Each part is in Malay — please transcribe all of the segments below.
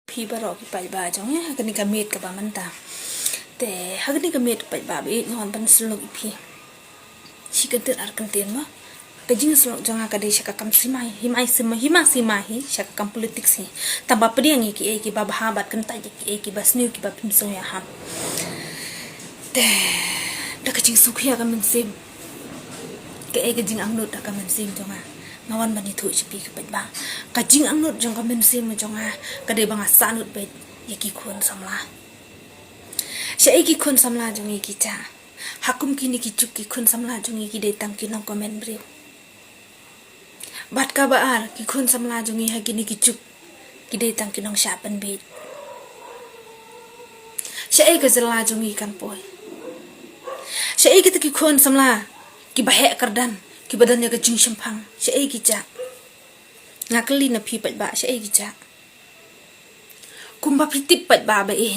พี่บารอกไปบ่าจังเนี่ยฮักนี่ก็เม็ดกับบ่ามันตาแต่ฮักนี่ก็เม็ดไปบ่าเอ็ดนอนปันสลกอีพี่ชิกันเตือนอาร์กันเตือนมั้งก็จริงสลกจังอาก็ได้ชักกำsimaiชักกำ politik sih tambah pedih yang iki ba bahabat kan ta iki ba sniu ki ba pimso ya ham te da ka jing sukhiya ka men sim ke jing ang nut da ka men sim jong ngawan bani thu chi pi ka pet ba ka jing ang nut jong ka men sim jong ka de bang sa nut be iki khun samla sha iki khun samla jong iki cha hakum ki ni ki chuk ki khun samla jong iki de tam ki nong comment briu bat ka baar ki khun samla jong ha ki ni ki chuk ki de tam ki nong sha pan be sha ka zala jong i kan poi sha ki ta ki khun samla ki ba he kardan ki badan ya ka jing shampang sha ki cha ngakli na phi pat ba sha ki cha kumba pitip pat ba ba e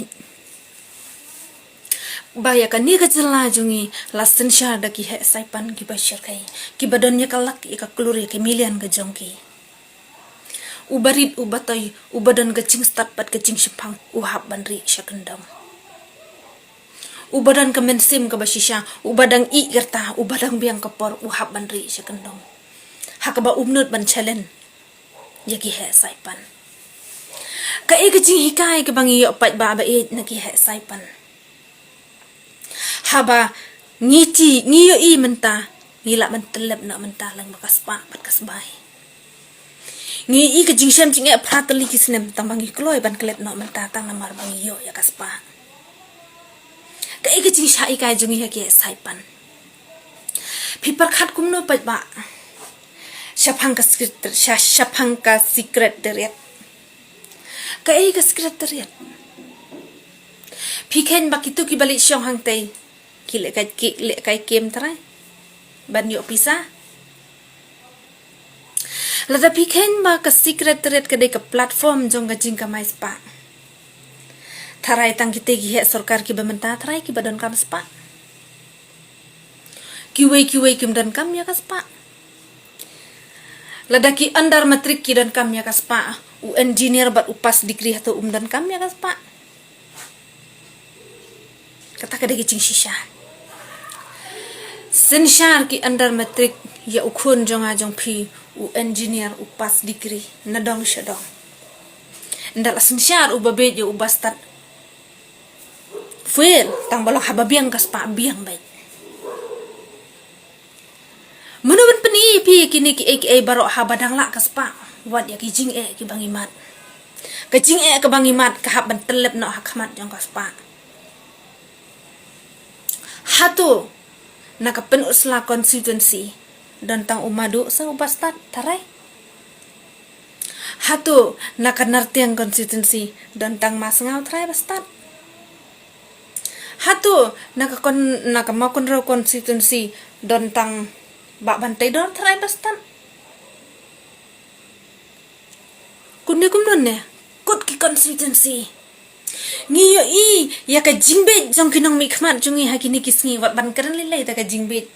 baya ka ni ka jala jungi lasten shar da ki he saipan ki ba shar kai ki badan ya kalak ka klure ke milian ka jongki ubarit ubatay ubadan ka jing start pat ka jing shampang uhab banri shakandam ubadan ka mensim ka basisha ubadang i gerta ubadang biang kapor uhab banri shakandam hakaba umnut ban challenge yaki he saipan ka e ka jing hikai ka bangi pat ba ba e na ki he saipan haba ngiyo i menta ngila mentelep na menta lang makaspa pat kasbay ngi i ka jing sham jing e pratali kisnem tambangi kloy ban klet no menta tang namar bangi yo ya kaspa ka e ka jing sha i kai jungi ha ki saipan phipar khat kumno pat ba shapang ka secret deret ka e ka secret deret phiken bakitu ki balik syong hang tei ki le kai kem trai ban yo pisa lada phiken ba ka secret deret ka de ka platform jong ga jing ka mai spa tharai tang kite gi he sarkar ki bamenta tharai ki badon kam spa kiwei kim dan kam ya ka spa lada ki andar matrik ki dan kam ya ka spa u engineer bat upas degree atau dan kam ya ka spa kata kada ki jing shisha senshar ki andar matrik ya ukhun jonga jong phi u engineer upas degree nadong shadong ndala senshar u babe je u bastat fuel tang balok hababiang ka spa biang bai Menuban peni pi kini ki barok habadang la kaspa wat ya ki jing ki bangimat ka jing ka bangimat ka haban telep no hakmat jong kaspa hatu nakapen usla constituency dan tang umadu sa ubastat tarai hatu nakanartiang constituency dan tang masngau tarai bastat hatu nakamakon ro constituency dan tang bak bantai dor tarai bastan kunde kumnon ne kut ki constituency ngiyo i ya ka jingbe jong kinong mi khmat jungi hakini kisngi wat ban karan lilai ta ka jingbe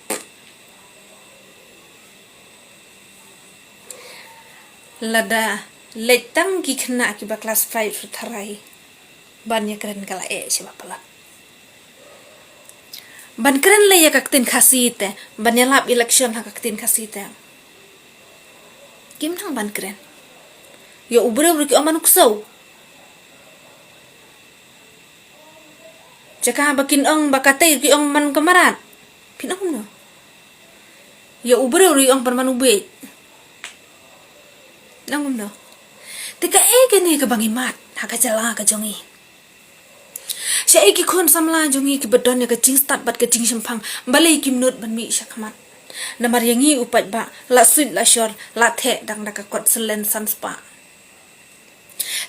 lada letang ki khna ki ba class 5 su tharai ban ya karan kala e siba pala ban karan le ya kaktin khasite ban ya lap election ha kaktin khasite kim thang ban karan yo ubre ki amanuk sau Jaka bakin ong bakatay ki ong man kamarat pinong no ya ubre ri ong perman ubet nangum no tika ni ka bangimat haka jala ka jongi sha ki khon samla jongi ki bedon ya ka jing start bat ka jing shampang balai kim not ban mi shakmat namar yangi upat ba la suit la shor la the dang da ka kot selen san spa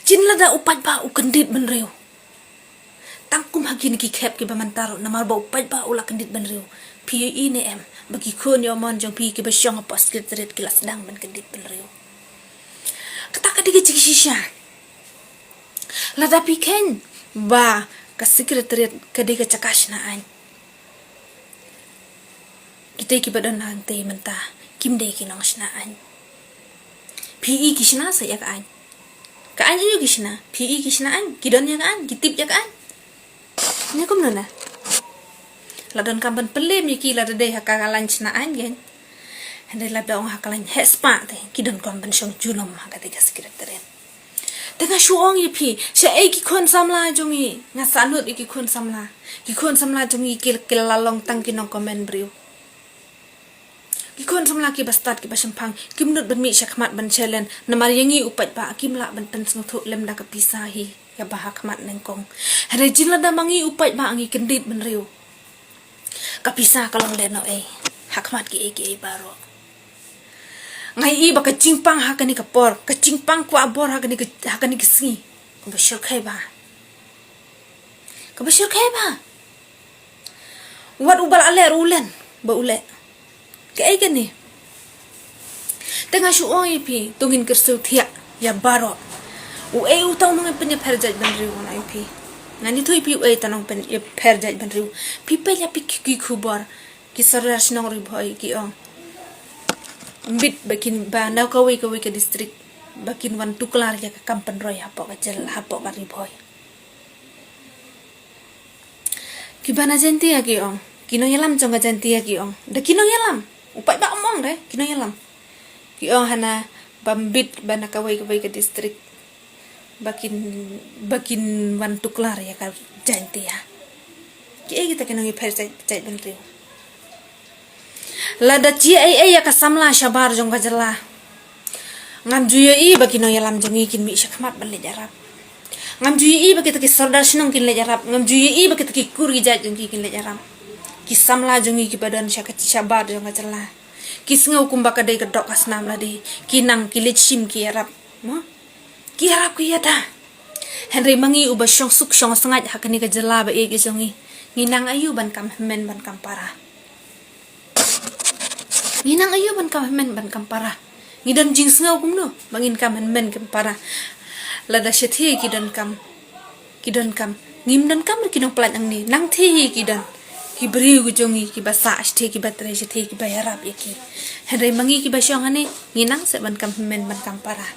jinla da upat ba ukendit ben reu tangkum hagin ki khep ki bamantaro namar ba upat ba ula kendit ban reu PE ne em bagi khon yo mon jong pi ki ba syong pas sekretariat kelas dang ban kendit ban reu kata ka digi shisha la da piken ba ka sekretariat ka digi cakash na an kita ki badan hang te menta kim de ki nong shna an PE ki shna sa yak an Kaan ayo gishna, pi gishna an, kidon ya kan, gitip ya kan. Nya kum nona. Ladon kamban pelem yaki ladade hakalan chna an gen. Hande ladong hakalan hespa te, kidon kamban shong junom hakatiga sekretariat. Tengah shuong ye pi, sha ki kon samla jongi, nga sanut ki kon samla. Ki kon samla jongi kil lalong tang kinong komen briu. Ki kon samla ki bastat ki basempang, kim nut ben mi syakmat ben chelen, namar yangi upat ba kim la ben pen sngthuk lem da ka pisahi, ya bahak mat nengkong. Hare jila da mangi upat ba angi kendit ben riu. Ka pisah kalong leno hakmat ki baro. Ngai ba ka jingpang hakani ka por, ka jingpang kwa bor hakani ka singi. Ka bashir khai ba. Ka bashir khai ba. Wat ubal ale ulen, ba ule. Ka gani. Tengah shuong ipi tungin kersu thia ya baro. Utang mga penya perjaj ban riu na ipi. Ngani tu ipi tanong pen perjaj ban riu. Pipa ya ki khubor ki sarar sinong ri bhoi ki ong. Bit bakin ba naw kawai ka district bakin wan tuklar ya ka kampan roy hapo ka jel hapo ka riboy ki bana jenti ya ki ong kino yalam jonga jenti ya ki ong da kino yalam upai ba omong de kino yalam ki ong hana bambit bana kawai ka district bakin wan tuklar ya ka jenti ya ki kita kino ngi percaya ben riu lada cia ya kasamla shabar jong gajala ngam juye bagi no yalam jongi kin mi syakmat ban le jarap ngam juye bagi taki sardar sinong kin le jarap ngam juye bagi taki kuri jaj jongi kin le jarap ki samla jongi ki badan syakat shabar jong gajala ki sngau kum baka dai kedok kasnam ladi kinang ki lechim ki yarap mo ki yarap ki yata Henry mangi uba syong suk syong sengat hakani gajala ba e ki jongi nginang ayu ban kam men ban kam parah Nginang ayo ban men ban kampara. Ngidan jing sngau kumno bangin kam men kampara. Lada shethi kidan kam. Ngim dan kam kinong pelat ang ni. Nang thi kidan. Ki briu gujongi ki basa asthi ki batre shethi ki bayarap yaki. Henry mangi ki basyong ane nginang se ban men ban kampara.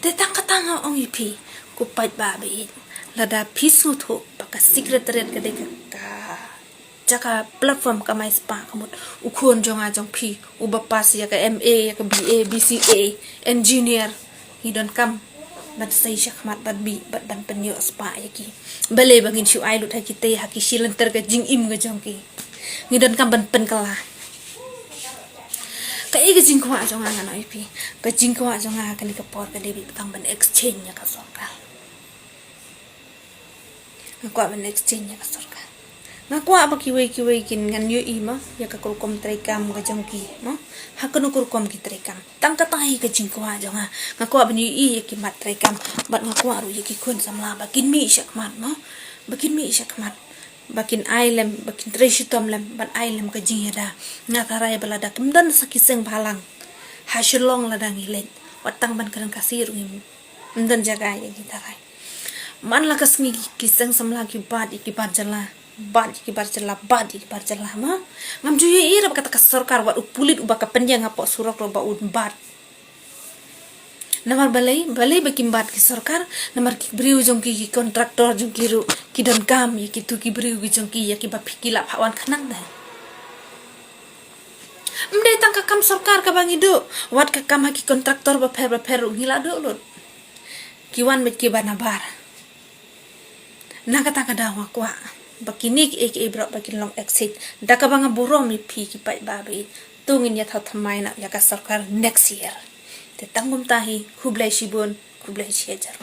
Tetang katanga ong ipi kupat babi. Lada pisu tho baka sekretariat kadai ka jaka platform ka mais pa kamut ukon jonga jong pi uba pas ya ka MA ya ka BA BCA engineer hidon kam bat sai syakmat bat bi bat ban penyo spa yaki bale bangin shu ai lut hakite haki silanter ka jing im ga jong ki hidon kam ban pen kala ka ga jing kwa jonga ngano ipi ka jing kwa jonga kali ka por ka debi tang ban exchange ya ka sorka kwa ban exchange ya ka sorka Ngakwa apa kiwai kin ngan yu ima ya ka kulkom trikam ga jongki no hakunu kulkom ki trikam tang ka tai ka jingkwa jonga ngakwa bani ya ki mat trikam bat ngakwa ru ya ki kun samla bakin mi syakmat no bakin mi syakmat bakin ailem bakin treshitom lem ban ailem ka jingyada ngakarai balada kemdan sakiseng balang hasilong ladang ilet watang ban kan kasir ngim ndan jaga ya kita rai man la kasngi kiseng samla ki bad jala bad jala ma ngam juye ira kata ka sarkar wat upulit ubaka penjang apok surak ro ba bad namar balai bakim bad ki sarkar namar ki briu jong ki kontraktor jong ki ru ki don kam ya ki tu ki briu jong ki ya ki ba pikila phawan khanang da mde tang ka kam sarkar ka bangido wat ka kam ki kontraktor ba pher ngila do lot ki wan met ki banabar nakata ka dawa kwa bakinik bro bakin long exit daka banga burom mi pi ki pai babi tungin ya thau thamai na ya ka sarkar next year te tangum tahi khublai shibon khublai chejar